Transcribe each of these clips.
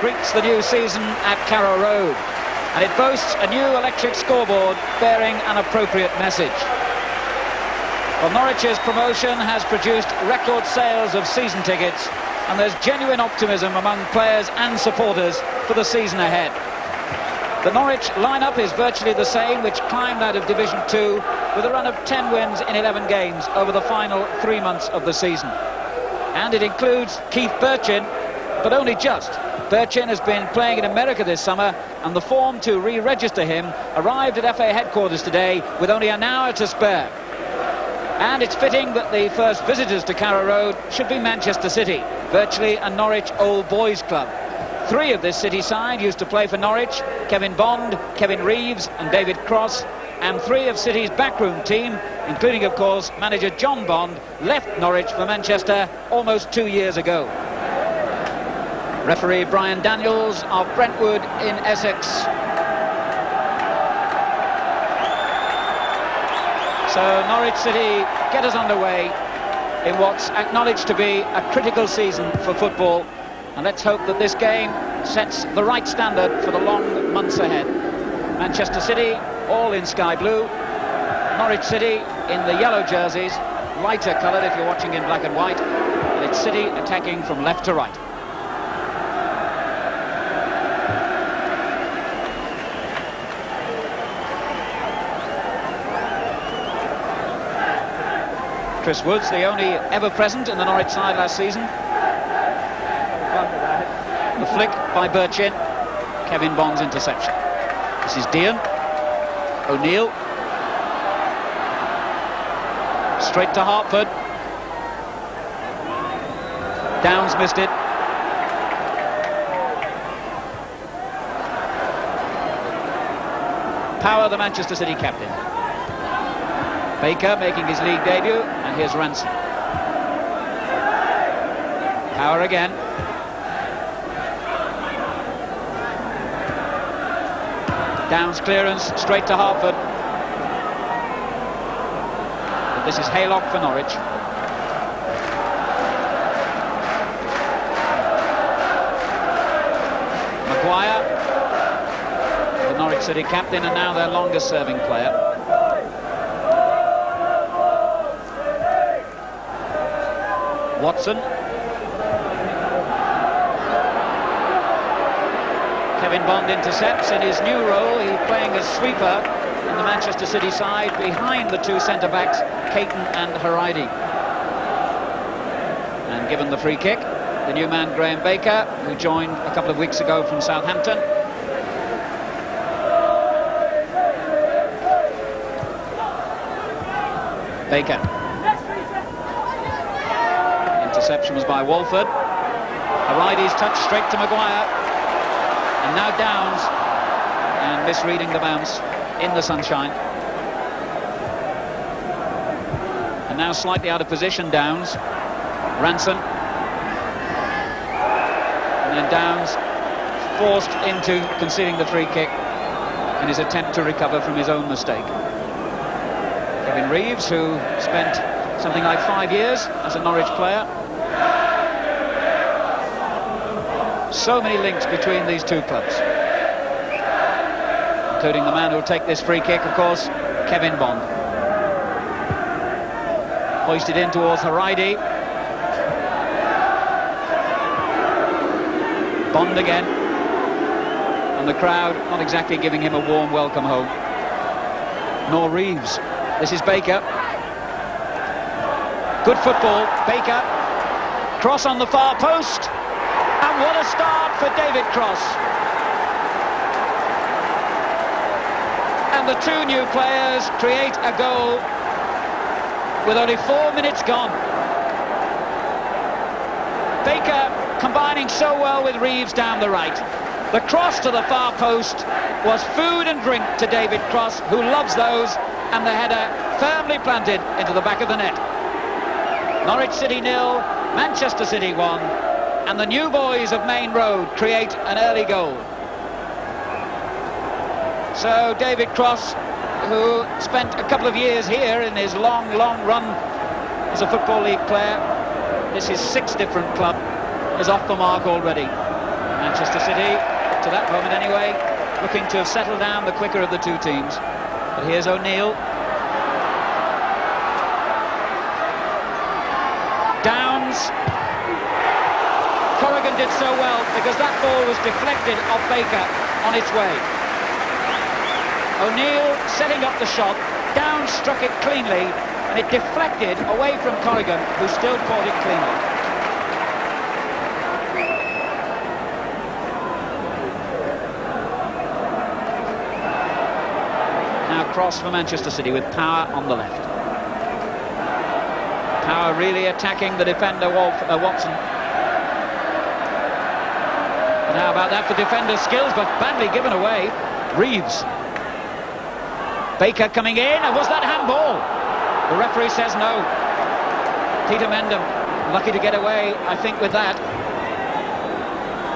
Greets the new season at Carrow Road, and it boasts a new electric scoreboard bearing an appropriate message. Well, Norwich's promotion has produced record sales of season tickets, and there's genuine optimism among players and supporters for the season ahead. The Norwich lineup is virtually the same, which climbed out of Division 2 with a run of 10 wins in 11 games over the final 3 months of the season. And it includes Keith Birchin, but only just. Birchin has been playing in America this summer, and the form to re-register him arrived at FA headquarters today with only an hour to spare. And it's fitting that the first visitors to Carrow Road should be Manchester City, virtually a Norwich old boys club. 3 of this City side used to play for Norwich: Kevin Bond, Kevin Reeves and David Cross. And 3 of City's backroom team, including of course manager John Bond, left Norwich for Manchester almost 2 years ago. Referee Brian Daniels of Brentwood in Essex. So Norwich City get us underway in what's acknowledged to be a critical season for football, and let's hope that this game sets the right standard for the long months ahead. Manchester City all in sky blue, Norwich City in the yellow jerseys, lighter coloured if you're watching in black and white, and it's City attacking from left to right. Chris Woods, the only ever present in the Norwich side last season. The flick by Birchin, Kevin Bond's interception. This is Dean, O'Neill, straight to Hartford. Downs missed it. Power, the Manchester City captain. Baker making his league debut, and here's Ranson. Power again. Downs clearance, straight to Hartford. But this is Haylock for Norwich. Maguire, the Norwich City captain, and now their longest serving player. Watson. Kevin Bond intercepts in his new role. He's playing as sweeper in the Manchester City side behind the 2 centre-backs, Caton and Haridi. And given the free kick, the new man Graham Baker, who joined a couple of weeks ago from Southampton. Baker. Interception was by Walford. Haridi's touch straight to Maguire. And now Downs, and misreading the bounce in the sunshine. And now slightly out of position, Downs. Ranson. And then Downs forced into conceding the free kick in his attempt to recover from his own mistake. Kevin Reeves, who spent something like 5 years as a Norwich player. So many links between these 2 clubs, including the man who'll take this free kick, of course, Kevin Bond. Hoisted in towards Haridi. Bond again. And the crowd not exactly giving him a warm welcome home. Nor Reeves. This is Baker. Good football, Baker. Cross on the far post. And what a start for David Cross. And the 2 new players create a goal with only 4 minutes gone. Baker combining so well with Reeves down the right. The cross to the far post was food and drink to David Cross, who loves those, and the header firmly planted into the back of the net. Norwich City 0, Manchester City 1. And the new boys of Main Road create an early goal. So David Cross, who spent a couple of years here in his long run as a Football League player, this is 6 different clubs, is off the mark already. Manchester City, to that moment anyway, looking to have settled down the quicker of the two teams. But here's O'Neill. Downs. Corrigan did so well because that ball was deflected off Baker on its way. O'Neill setting up the shot. Downs struck it cleanly and it deflected away from Corrigan, who still caught it cleanly. Now cross for Manchester City with Power on the left. Power really attacking the defender Watson. And how about that for defender skills, but badly given away. Reeves. Baker coming in, and was that handball? The referee says no. Peter Mendham lucky to get away, I think, with that.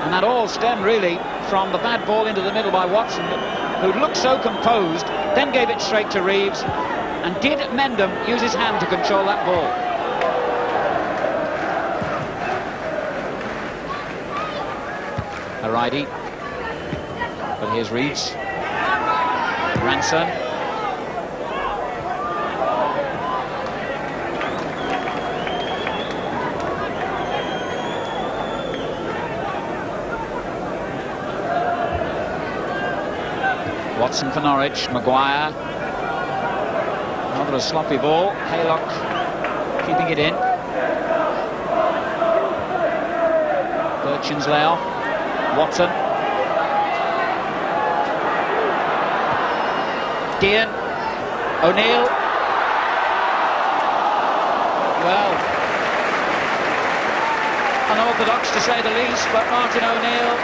And that all stemmed really from the bad ball into the middle by Watson, who looked so composed, then gave it straight to Reeves. And did Mendham use his hand to control that ball? A righty. But here's Reeves. Ranson. Watson for Norwich. Maguire. Rather a sloppy ball. Haylock keeping it in. Birchin's layoff. Watson. Dean. O'Neill. Well, unorthodox to say the least, but Martin O'Neill,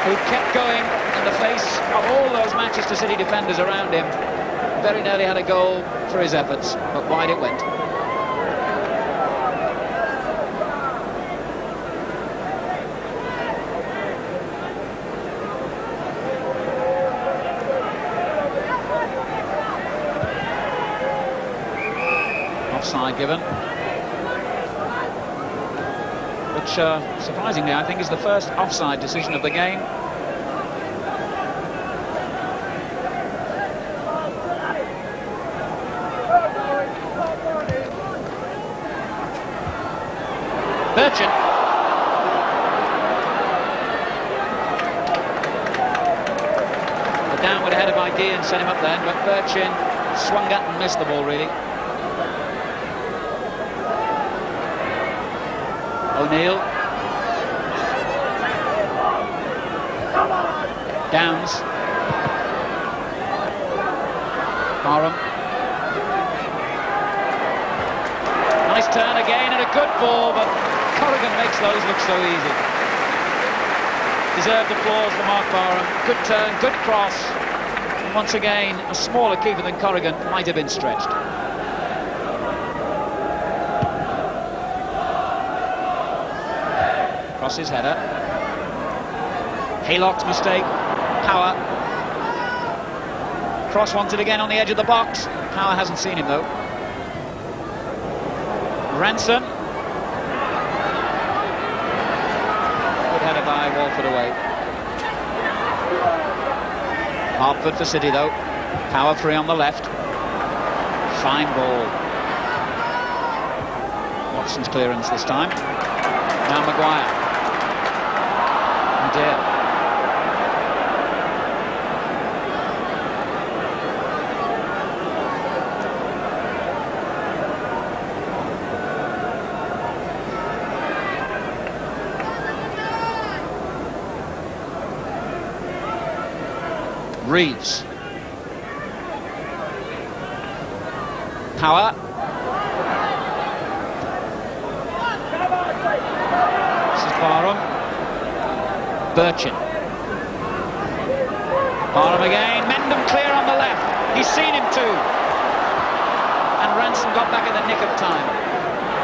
who kept going in the face of all those Manchester City defenders around him, very nearly had a goal for his efforts, but wide it went. Offside given, which surprisingly I think is the first offside decision of the game. Birchin. The downward header by Dean sent him up then, but Birchin swung at and missed the ball really. O'Neill. Downs. Barham. Nice turn again and a good ball, but Corrigan makes those look so easy. Deserved applause for Mark Barham. Good turn, good cross. And once again, a smaller keeper than Corrigan might have been stretched. Cross's header. Haylock's mistake. Power. Cross wanted again on the edge of the box. Power hasn't seen him though. Ranson. Good header by Walford away. Hartford for City though. Power free on the left. Fine ball. Watson's clearance this time. Now Maguire. Oh dear. Reeves. Power. This is Barham. Birchin. Barham again. Mendham clear on the left. He's seen him too. And Ranson got back in the nick of time.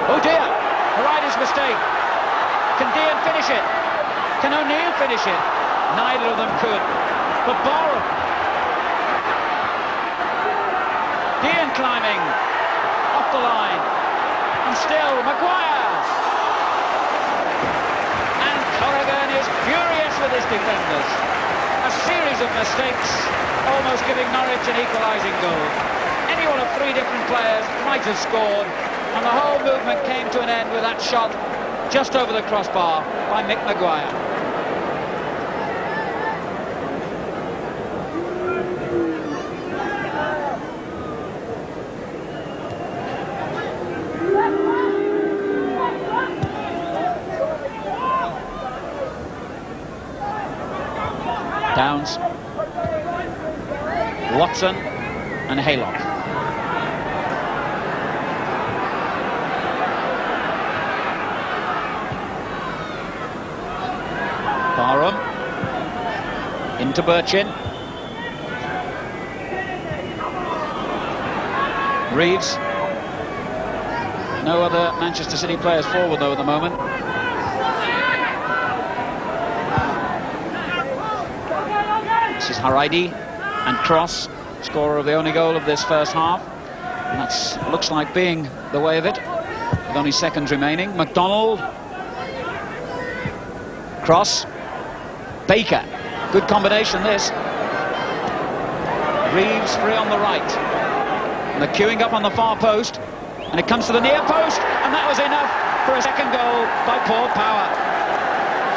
Oh dear. A rider's mistake. Can Dean finish it? Can O'Neill finish it? Neither of them could. But Barham. Dean climbing off the line. And still Maguire. And Corrigan is furious with his defenders. A series of mistakes, almost giving Norwich an equalising goal. Any one of three different players might have scored, and the whole movement came to an end with that shot just over the crossbar by Mick Maguire. Downs, Watson and Haylock. Barham into Birchin. Reeves. No other Manchester City players forward though at the moment. This is Haraidi and Cross, scorer of the only goal of this first half. And that looks like being the way of it, with only seconds remaining. McDonald. Cross. Baker. Good combination this. Reeves free on the right. And they're queuing up on the far post. And it comes to the near post. And that was enough for a second goal by Paul Power.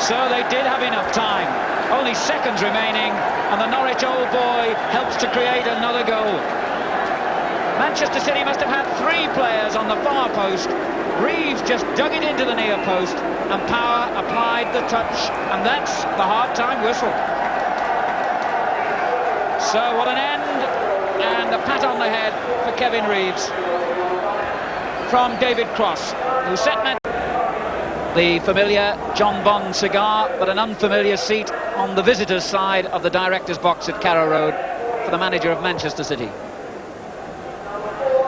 So they did have enough time. Only seconds remaining, and the Norwich old boy helps to create another goal. Manchester City must have had three players on the far post. Reeves just dug it into the near post, and Power applied the touch, and that's the half-time whistle. So what an end, and a pat on the head for Kevin Reeves from David Cross, who set the familiar John Bond cigar, but an unfamiliar seat on the visitors' side of the director's box at Carrow Road for the manager of Manchester City.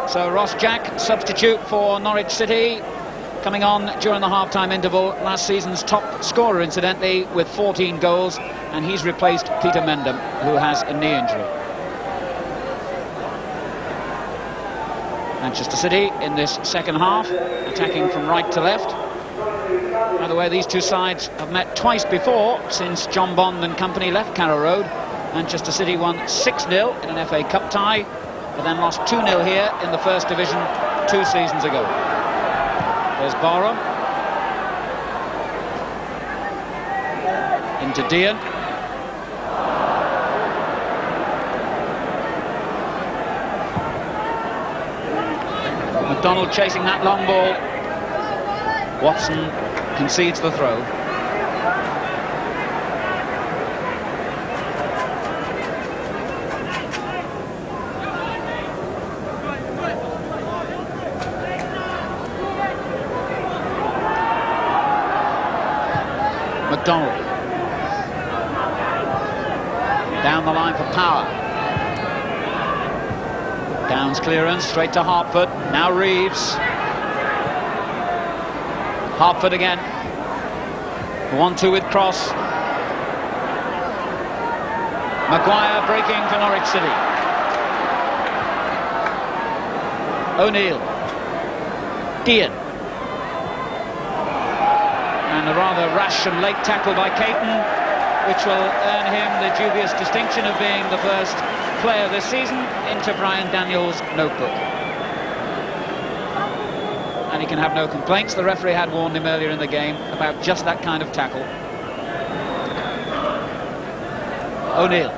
So Ross Jack, substitute for Norwich City, coming on during the half-time interval. Last season's top scorer, incidentally, with 14 goals, and he's replaced Peter Mendham, who has a knee injury. Manchester City in this second half, attacking from right to left. By the way, these two sides have met twice before since John Bond and company left Carrow Road. Manchester City won 6-0 in an FA Cup tie, but then lost 2-0 here in the First Division 2 seasons ago. There's Barham. Into Dean. McDonald chasing that long ball. Watson concedes the throw. McDonald. Down the line for Power. Downs clearance, straight to Hartford. Now Reeves. Hartford again. 1-2 with Cross. Maguire breaking for Norwich City. O'Neill. Dean. And a rather rash and late tackle by Caton, which will earn him the dubious distinction of being the first player this season into Brian Daniels' notebook. And he can have no complaints. The referee had warned him earlier in the game about just that kind of tackle. O'Neill.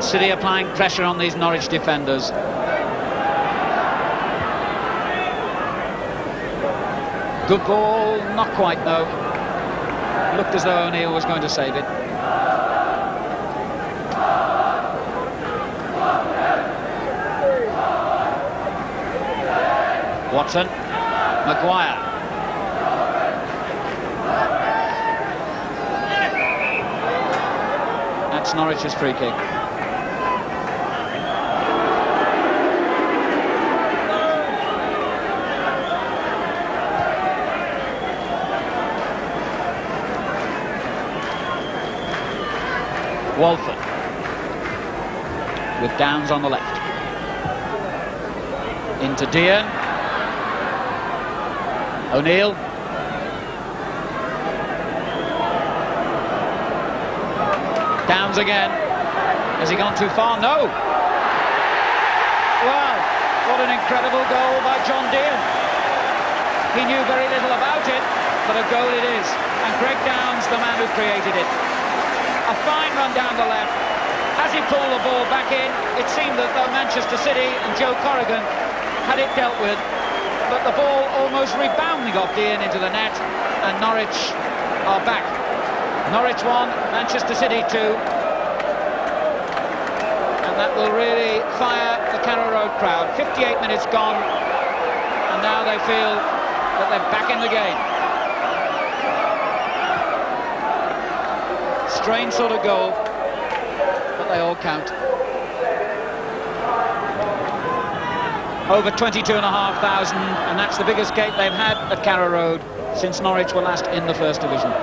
City applying pressure on these Norwich defenders. Good ball, not quite though. Looked as though O'Neill was going to save it. Watson, Maguire. That's Norwich's free kick. Walford. with Downs on the left. Into Dean. O'Neill. Downs again. Has he gone too far? No! Wow, what an incredible goal by John Dean. He knew very little about it, but a goal it is. And Greg Downs, the man who created it. A fine run down the left. As he pulled the ball back in, it seemed that though Manchester City and Joe Corrigan had it dealt with, but the ball almost rebounding off Dean into the net, and Norwich are back. Norwich 1, Manchester City 2. And that will really fire the Carrow Road crowd. 58 minutes gone, and now they feel that they're back in the game. Strange sort of goal, but they all count. Over 22,500, and that's the biggest gate they've had at Carrow Road since Norwich were last in the First Division.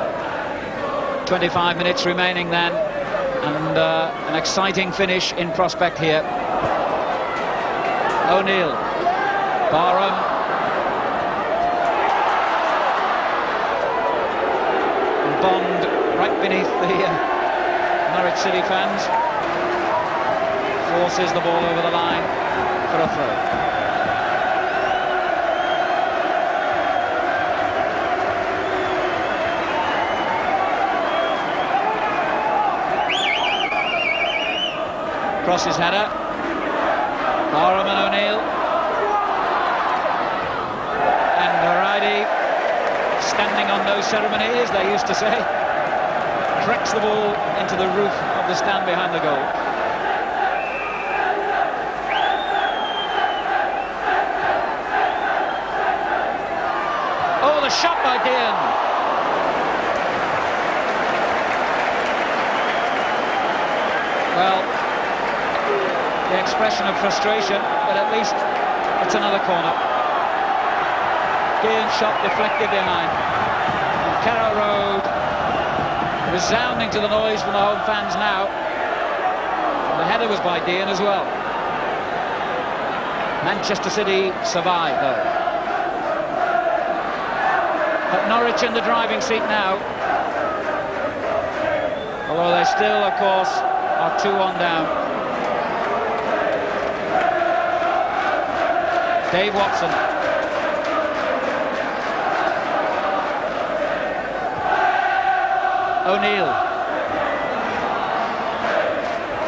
25 minutes remaining then, and an exciting finish in prospect here. O'Neill, Barham, and Bond right beneath the Norwich City fans, forces the ball over the line for a throw. Cross his header. Barham and O'Neill. And Variety, standing on no ceremony, as they used to say, cracks the ball into the roof of the stand behind the goal. Oh, the shot by Dean. Well, the expression of frustration, but at least it's another corner. Dean's shot deflected behind. And Carrow Road resounding to the noise from the home fans now. The header was by Dean as well. Manchester City survive though. But Norwich in the driving seat now. Although they still, of course, are 2-1 down. Dave Watson. O'Neill.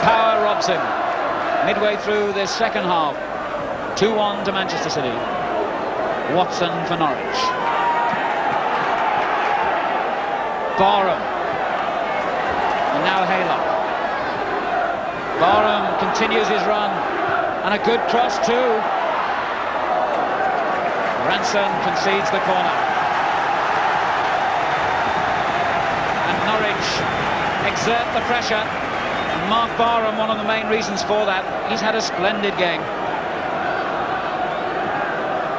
Power robs him. Midway through this second half. 2-1 to Manchester City. Watson for Norwich. Barham. And now Haylock. Barham continues his run. And a good cross too. Ranson concedes the corner. And Norwich exert the pressure. And Mark Barham, one of the main reasons for that. He's had a splendid game.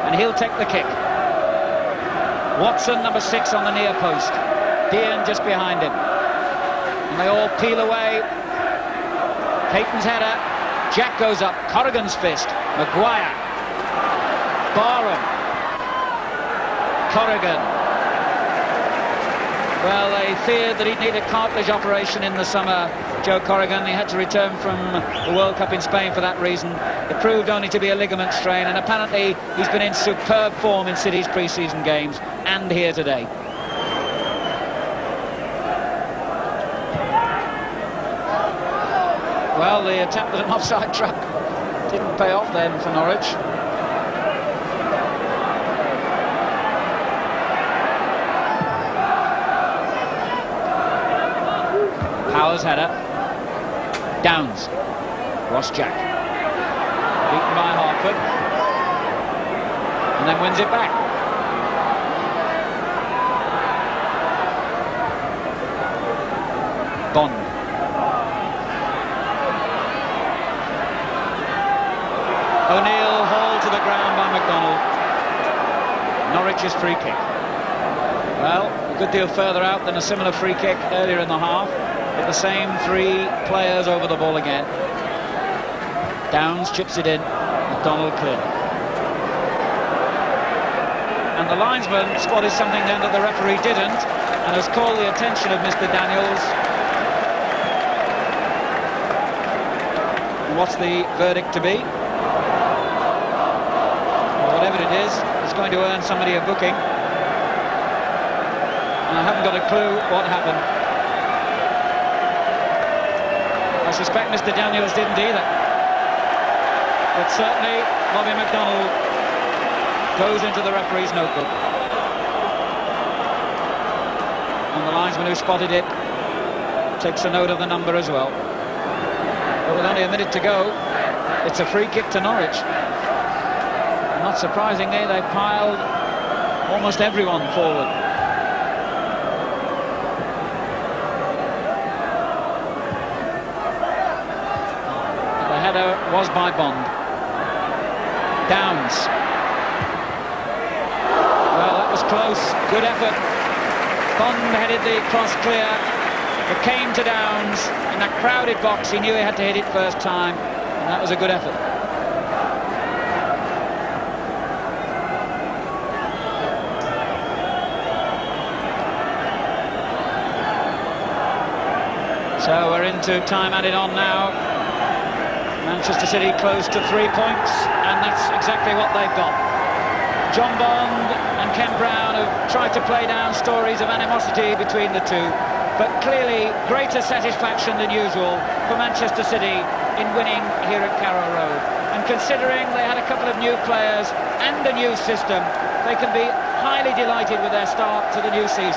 And he'll take the kick. Watson, number 6 on the near post. Dean just behind him. And they all peel away. Payton's header. Jack goes up. Corrigan's fist. Maguire. Barham. Corrigan. Well, they feared that he'd need a cartilage operation in the summer, Joe Corrigan. He had to return from the World Cup in Spain for that reason. It proved only to be a ligament strain, and apparently he's been in superb form in City's pre-season games and here today. Well, the attempt at an offside trap didn't pay off then for Norwich. Powers header. Downs. Ross Jack. Beaten by Hartford. And then wins it back. Bond. O'Neill hauled to the ground by McDonald. Norwich's free kick. Well, a good deal further out than a similar free kick earlier in the half. With the same 3 players over the ball again. Downs chips it in. McDonald clear. And the linesman spotted something then that the referee didn't, and has called the attention of Mr. Daniels. And what's the verdict to be? Well, whatever it is, it's going to earn somebody a booking. And I haven't got a clue what happened. I suspect Mr. Daniels didn't either. But certainly, Bobby McDonald goes into the referee's notebook. And the linesman who spotted it takes a note of the number as well. But with only a minute to go, it's a free kick to Norwich. And not surprisingly, they piled almost everyone forward. The header was by Bond. Downs. Well, that was close. Good effort. Bond headed the cross clear. It came to Downs in that crowded box. He knew he had to hit it first time, and that was a good effort. So we're into time added on now. Manchester City close to 3 points, and that's exactly what they've got. John Bond and Ken Brown have tried to play down stories of animosity between the two, but clearly greater satisfaction than usual for Manchester City in winning here at Carrow Road. And considering they had a couple of new players and a new system, they can be highly delighted with their start to the new season.